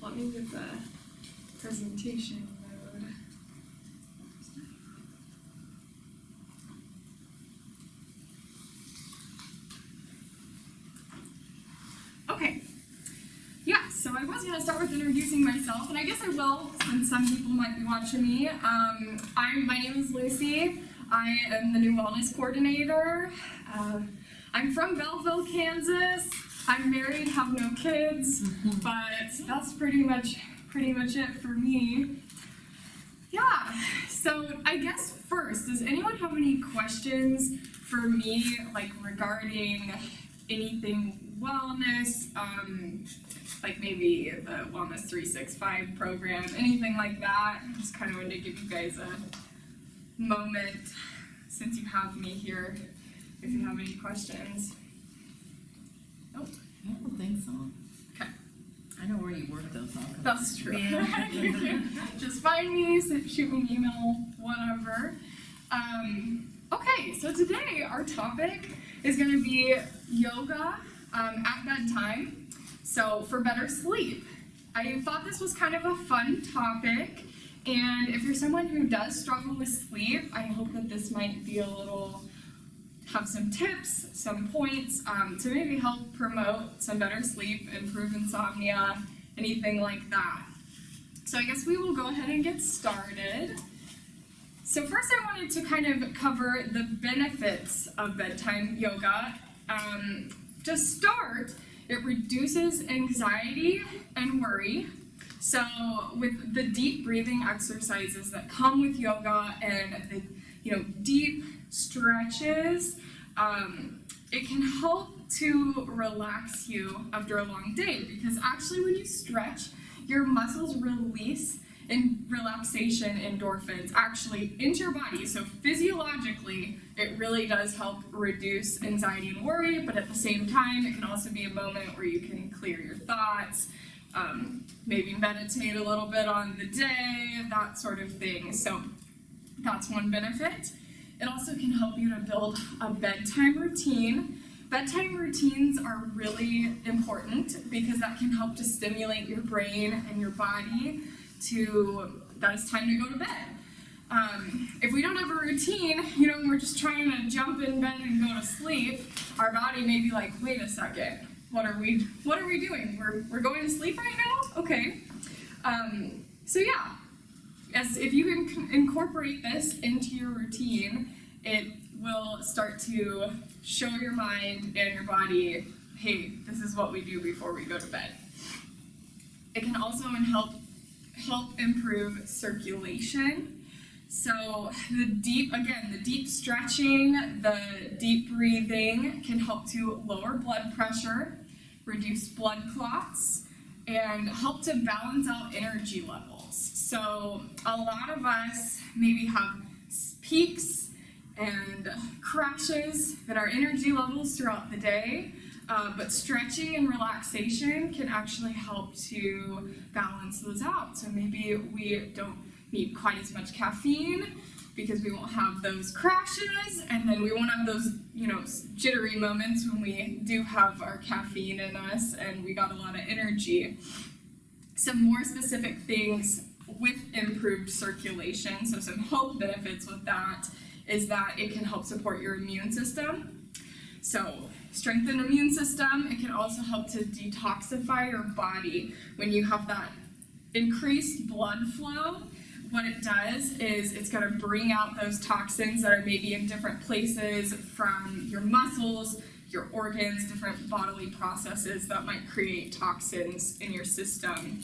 Let me get the presentation mode. Okay. Yeah, so I was going to start with introducing myself, and I guess I will, since some people might be watching me. My name is Lucy. I am the new wellness coordinator. I'm from Belleville, Kansas. I'm married, have no kids, but that's pretty much it for me. Yeah, so I guess first, does anyone have any questions for me, like regarding anything wellness, like maybe the Wellness 365 program, anything like that? I just kind of wanted to give you guys a moment since you have me here, if you have any questions. Oh, I don't think so. okay. I know where you work though, so. That's true. Yeah. Just find me, shoot me an email, whatever. Okay, so today our topic is going to be yoga at bedtime, so for better sleep. I thought this was kind of a fun topic, and if you're someone who does struggle with sleep, I hope that this might be have some tips, some points to maybe help promote some better sleep, improve insomnia, anything like that. So I guess we will go ahead and get started. So first I wanted to kind of cover the benefits of bedtime yoga. To start, it reduces anxiety and worry. So with the deep breathing exercises that come with yoga and the deep stretches, it can help to relax you after a long day, because actually when you stretch, your muscles release in relaxation endorphins actually into your body. So physiologically, it really does help reduce anxiety and worry, but at the same time, it can also be a moment where you can clear your thoughts, maybe meditate a little bit on the day, that sort of thing. So that's one benefit. It also can help you to build a bedtime routine. Bedtime routines are really important because that can help to stimulate your brain and your body that it's time to go to bed. If we don't have a routine, and we're just trying to jump in bed and go to sleep, our body may be like, wait a second, what are we doing? We're going to sleep right now? Okay. So yeah, if you can incorporate this into your routine, it will start to show your mind and your body, hey, this is what we do before we go to bed. It can also help improve circulation. So the deep stretching, the deep breathing can help to lower blood pressure, reduce blood clots, and help to balance out energy levels. So a lot of us maybe have peaks and crashes in our energy levels throughout the day. But stretching and relaxation can actually help to balance those out. So maybe we don't need quite as much caffeine because we won't have those crashes, and then we won't have those, jittery moments when we do have our caffeine in us and we got a lot of energy. Some more specific things with improved circulation, so some health benefits with that, is that it can help support your immune system. So strengthen immune system. It can also help to detoxify your body. When you have that increased blood flow, what it does is it's going to bring out those toxins that are maybe in different places from your muscles, your organs, different bodily processes that might create toxins in your system.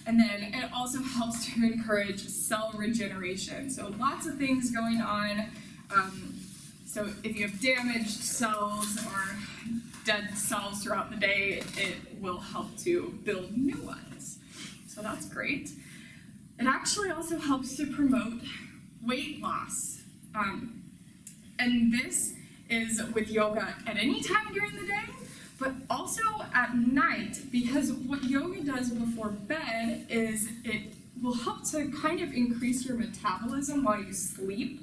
And then it also helps to encourage cell regeneration. So lots of things going on. So if you have damaged cells or dead cells throughout the day, it will help to build new ones. So that's great. It actually also helps to promote weight loss. And this is with yoga at any time during the day, but also at night, because what yoga does before bed is it will help to kind of increase your metabolism while you sleep.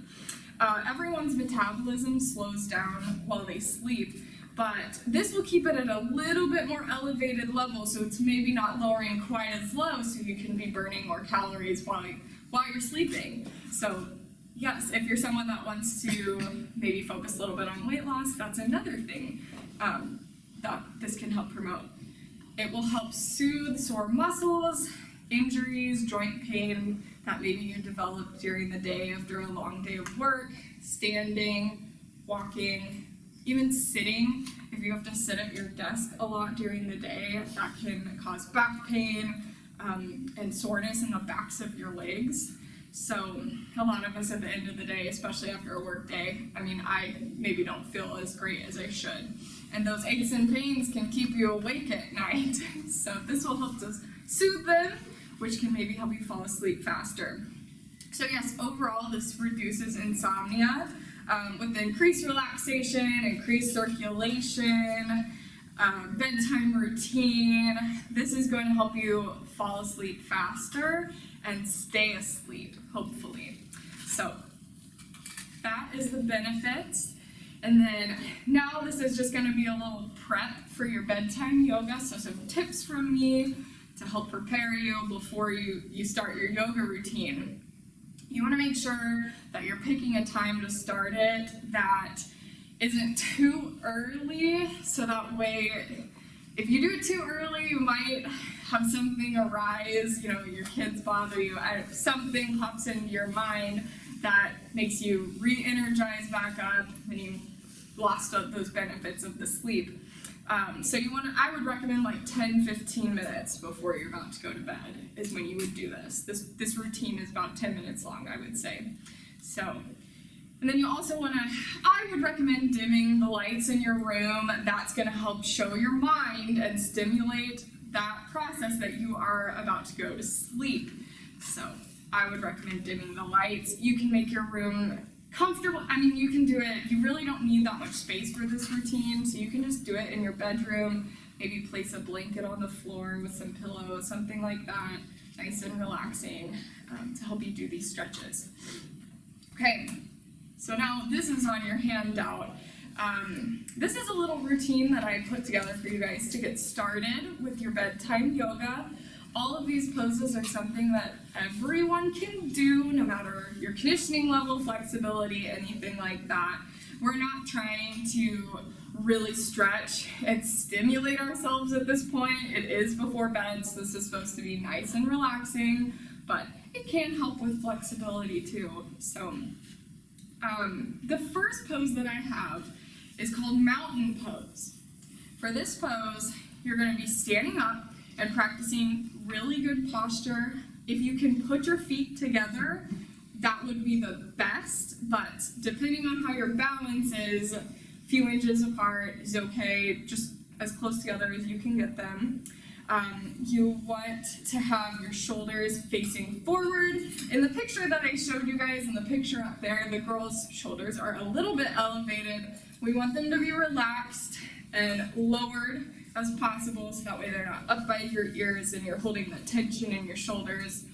Everyone's metabolism slows down while they sleep, But this will keep it at a little bit more elevated level, so it's maybe not lowering quite as low, so you can be burning more calories while you're sleeping. So yes, if you're someone that wants to maybe focus a little bit on weight loss, that's another thing that this can help promote. It will help soothe sore muscles, injuries, joint pain that maybe you developed during the day after a long day of work, standing, walking, even sitting. If you have to sit at your desk a lot during the day, that can cause back pain and soreness in the backs of your legs. So a lot of us at the end of the day, especially after a work day, I maybe don't feel as great as I should. And those aches and pains can keep you awake at night. So this will help to soothe them, which can maybe help you fall asleep faster. So yes, overall this reduces insomnia with increased relaxation, increased circulation, bedtime routine. This is going to help you fall asleep faster and stay asleep, hopefully. So that is the benefits. And then now this is just going to be a little prep for your bedtime yoga. So some tips from me to help prepare you before you start your yoga routine. You want to make sure that you're picking a time to start it that isn't too early, so that way if you do it too early, you might have something arise, your kids bother you, something pops into your mind that makes you re-energize back up and you lost those benefits of the sleep. So I would recommend like 10-15 minutes before you're about to go to bed is when you would do this. This routine is about 10 minutes long, I would say. So, and then you also I would recommend dimming the lights in your room. That's gonna help show your mind and stimulate that process that you are about to go to sleep. So I would recommend dimming the lights. You can make your room comfortable. You can do it. You really don't need that much space for this routine, so you can just do it in your bedroom. Maybe place a blanket on the floor with some pillows, something like that, nice and relaxing, to help you do these stretches. Okay, so now this is on your handout. This is a little routine that I put together for you guys to get started with your bedtime yoga. All of these poses are something that everyone can do, no matter your conditioning level, flexibility, anything like that. We're not trying to really stretch and stimulate ourselves at this point. It is before bed, so this is supposed to be nice and relaxing, but it can help with flexibility too. So the first pose that I have is called mountain pose. For this pose, you're going to be standing up and practicing really good posture. If you can put your feet together, that would be the best, but depending on how your balance is, a few inches apart is okay, just as close together as you can get them. You want to have your shoulders facing forward. In the picture that I showed you guys, in the picture up there, the girls' shoulders are a little bit elevated. We want them to be relaxed and lowered as possible, so that way they're not up by your ears and you're holding the tension in your shoulders.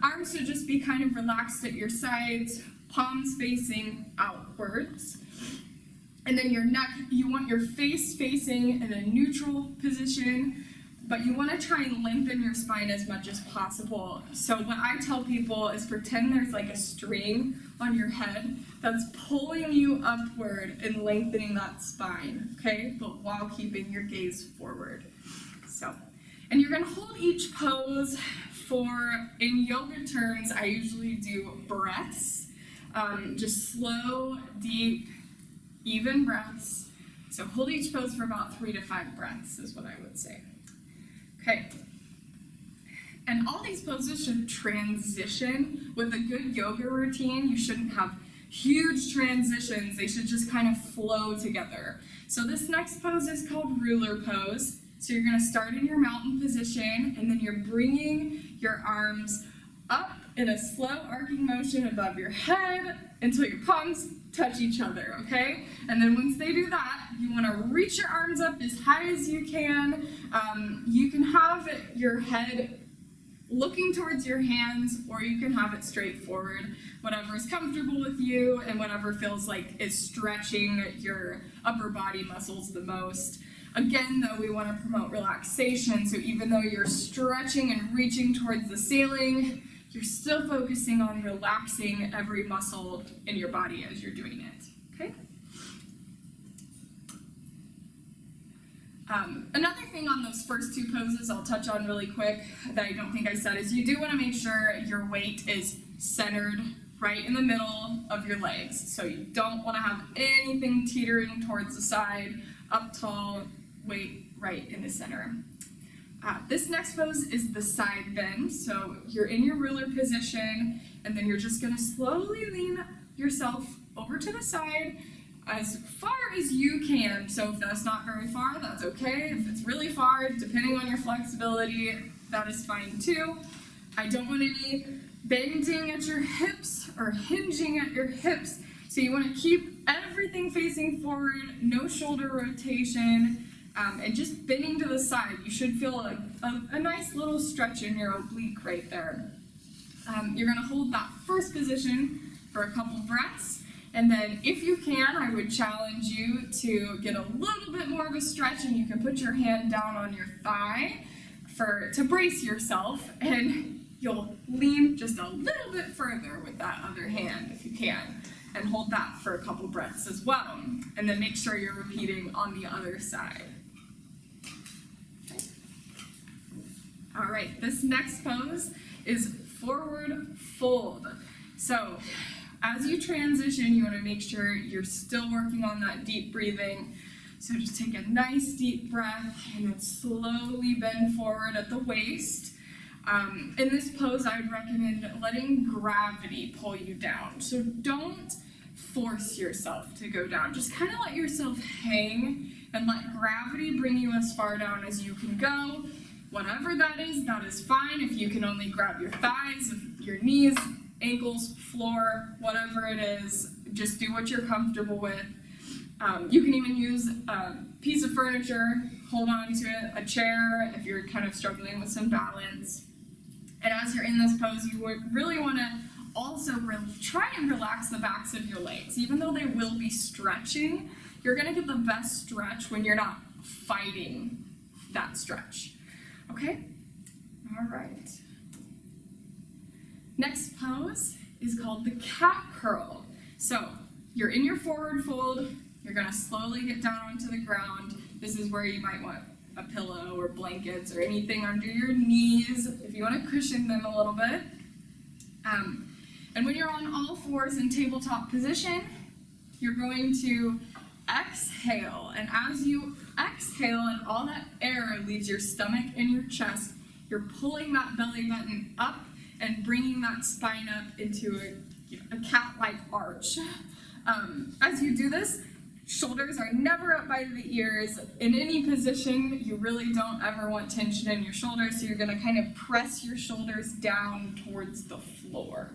Arms should just be kind of relaxed at your sides, palms facing outwards. And then your neck, you want your face facing in a neutral position, but you want to try and lengthen your spine as much as possible. So what I tell people is pretend there's like a string on your head that's pulling you upward and lengthening that spine, okay? But while keeping your gaze forward. So, and you're gonna hold each pose for, in yoga terms, I usually do breaths. Just slow, deep, even breaths. So hold each pose for about 3 to 5 breaths is what I would say. Okay. And all these poses should transition. With a good yoga routine, you shouldn't have huge transitions. They should just kind of flow together. So this next pose is called ruler pose. So you're going to start in your mountain position, and then you're bringing your arms up in a slow arcing motion above your head until your palms touch each other, okay? And then once they do that, you want to reach your arms up as high as you can. You can have your head looking towards your hands, or you can have it straight forward, whatever is comfortable with you and whatever feels like is stretching your upper body muscles the most. Again, though, we want to promote relaxation, so even though you're stretching and reaching towards the ceiling, you're still focusing on relaxing every muscle in your body as you're doing it, okay? Another thing on those first two poses I'll touch on really quick that I don't think I said is you do want to make sure your weight is centered right in the middle of your legs. So you don't want to have anything teetering towards the side, up tall, weight right in the center. This next pose is the side bend. So you're in your ruler position, and then you're just going to slowly lean yourself over to the side as far as you can. So if that's not very far, that's okay. If it's really far, depending on your flexibility, that is fine too. I don't want any bending at your hips or hinging at your hips. So you want to keep everything facing forward, no shoulder rotation, and just bending to the side. You should feel a nice little stretch in your oblique right there. You're going to hold that first position for a couple breaths. And then if you can, I would challenge you to get a little bit more of a stretch, and you can put your hand down on your thigh to brace yourself, and you'll lean just a little bit further with that other hand if you can, and hold that for a couple breaths as well. And then make sure you're repeating on the other side. All right, this next pose is forward fold. So as you transition, you want to make sure you're still working on that deep breathing. So just take a nice deep breath and then slowly bend forward at the waist. In this pose, I would recommend letting gravity pull you down. So don't force yourself to go down. Just kind of let yourself hang and let gravity bring you as far down as you can go. Whatever that is fine. If you can only grab your thighs, your knees, ankles, floor, whatever it is, just do what you're comfortable with. You can even use a piece of furniture, hold on to it, a chair if you're kind of struggling with some balance. And as you're in this pose, you would really want to also try and relax the backs of your legs. Even though they will be stretching, you're going to get the best stretch when you're not fighting that stretch. Okay? All right. Next pose is called the cat curl. So you're in your forward fold, you're going to slowly get down onto the ground. This is where you might want a pillow or blankets or anything under your knees if you want to cushion them a little bit. And when you're on all fours in tabletop position, you're going to exhale. And as you exhale and all that air leaves your stomach and your chest, you're pulling that belly button up and bringing that spine up into a cat-like arch. As you do this, shoulders are never up by the ears. In any position, you really don't ever want tension in your shoulders, so you're going to kind of press your shoulders down towards the floor.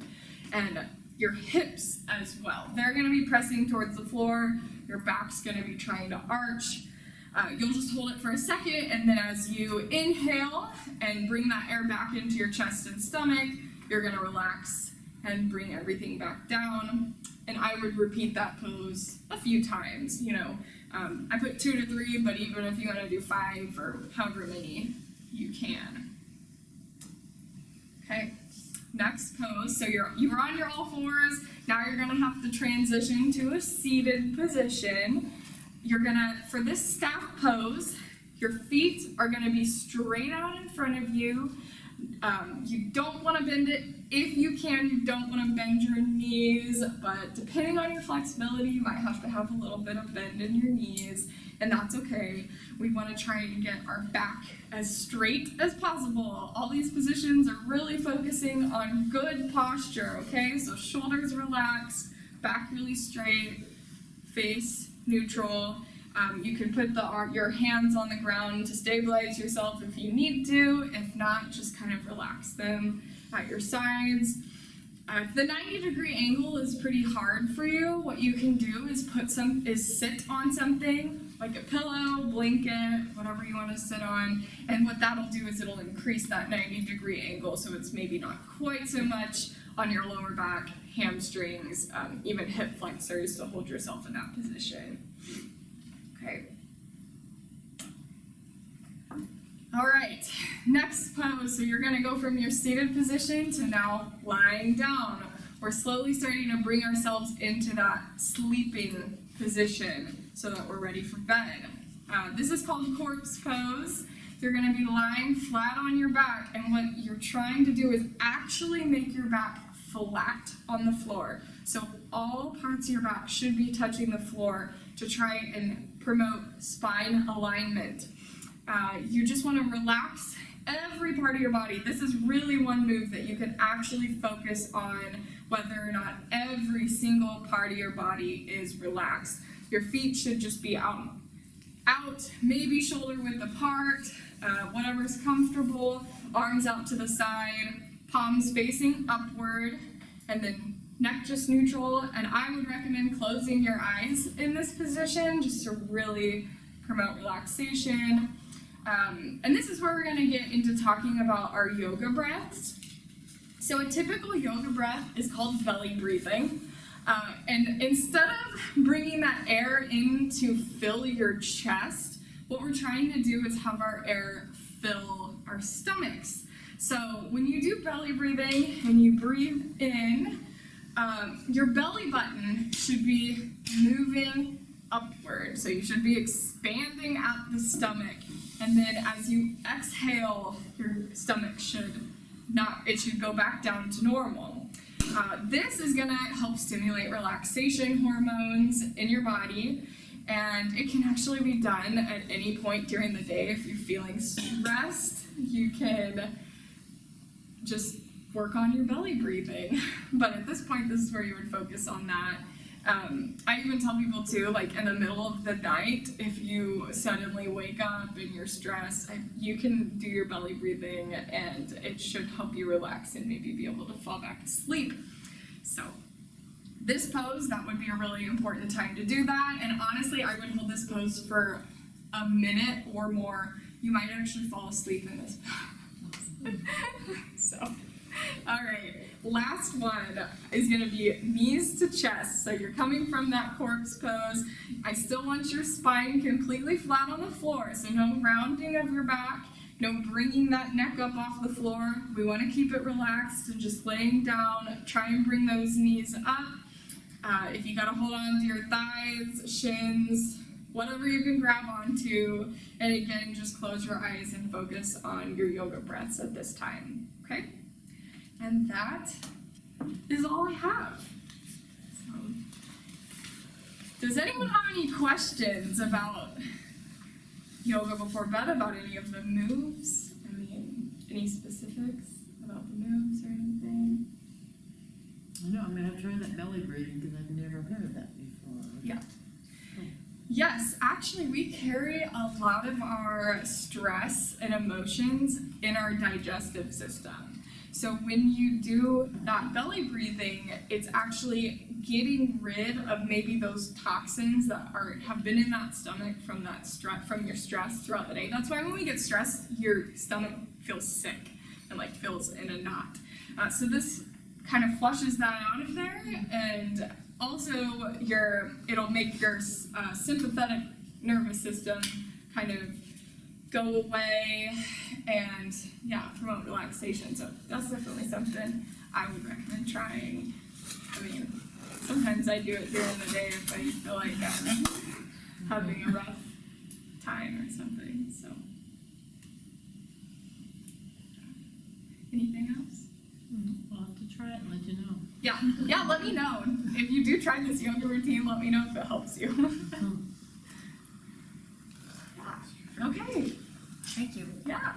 And your hips as well. They're going to be pressing towards the floor. Your back's going to be trying to arch. You'll just hold it for a second, and then as you inhale and bring that air back into your chest and stomach, you're going to relax and bring everything back down. And I would repeat that pose a few times. I put 2 to 3, but even if you want to do 5 or however many you can. Okay, next pose. So you're on your all fours. Now you're going to have to transition to a seated position. For this staff pose, your feet are going to be straight out in front of you. You don't want to bend it. If you can, you don't want to bend your knees, but depending on your flexibility, you might have to have a little bit of bend in your knees, and that's okay. We want to try and get our back as straight as possible. All these positions are really focusing on good posture, okay? So shoulders relaxed, back really straight, face neutral. You can put your hands on the ground to stabilize yourself if you need to. If not, just kind of relax them at your sides. If the 90-degree angle is pretty hard for you, what you can do is sit on something like a pillow, blanket, whatever you want to sit on. And what that'll do is it'll increase that 90-degree angle, so it's maybe not quite so much on your lower back, hamstrings, even hip flexors to hold yourself in that position. Okay. All right, next pose. So you're gonna go from your seated position to now lying down. We're slowly starting to bring ourselves into that sleeping position so that we're ready for bed. This is called corpse pose. You're gonna be lying flat on your back, and what you're trying to do is actually make your back flat on the floor. So all parts of your back should be touching the floor to try and promote spine alignment. You just want to relax every part of your body. This is really one move that you can actually focus on whether or not every single part of your body is relaxed. Your feet should just be out, maybe shoulder width apart, whatever's comfortable, arms out to the side, palms facing upward, and then neck just neutral. And I would recommend closing your eyes in this position just to really promote relaxation. And this is where we're going to get into talking about our yoga breaths. So a typical yoga breath is called belly breathing. And instead of bringing that air in to fill your chest, what we're trying to do is have our air fill our stomachs. So when you do belly breathing and you breathe in, your belly button should be moving upward. So you should be expanding at the stomach. And then as you exhale, your stomach should go back down to normal. This is gonna help stimulate relaxation hormones in your body, and it can actually be done at any point during the day. If you're feeling stressed, you can just work on your belly breathing. But at this point, this is where you would focus on that. I even tell people too, like in the middle of the night, if you suddenly wake up and you're stressed, you can do your belly breathing and it should help you relax and maybe be able to fall back to sleep. So this pose, that would be a really important time to do that. And honestly, I would hold this pose for a minute or more. You might actually fall asleep in this pose. So, all right. Last one is going to be knees to chest. So you're coming from that corpse pose. I still want your spine completely flat on the floor. So no rounding of your back, no bringing that neck up off the floor. We want to keep it relaxed and just laying down. Try and bring those knees up. If you got to hold on to your thighs, shins, whatever you can grab onto. And again, just close your eyes and focus on your yoga breaths at this time. Okay? And that is all I have. So, does anyone have any questions about yoga before bed, about any of the moves? I mean, any specifics about the moves or anything? No, I'm gonna try that belly breathing because I've never heard of that before. Yeah. Yes, actually, we carry a lot of our stress and emotions in our digestive system. So when you do that belly breathing, it's actually getting rid of maybe those toxins that have been in that stomach from your stress throughout the day. That's why when we get stressed, your stomach feels sick and like feels in a knot. So this kind of flushes that out of there, and also it'll make your sympathetic nervous system kind of go away and promote relaxation. So that's definitely something I would recommend trying. I mean, sometimes I do it during the day if I feel like I'm having a rough time or something. So anything else? I'll have to try it and let you know. Yeah, let me know. If you do try this yoga routine, let me know if it helps you. Okay. Thank you. Yeah.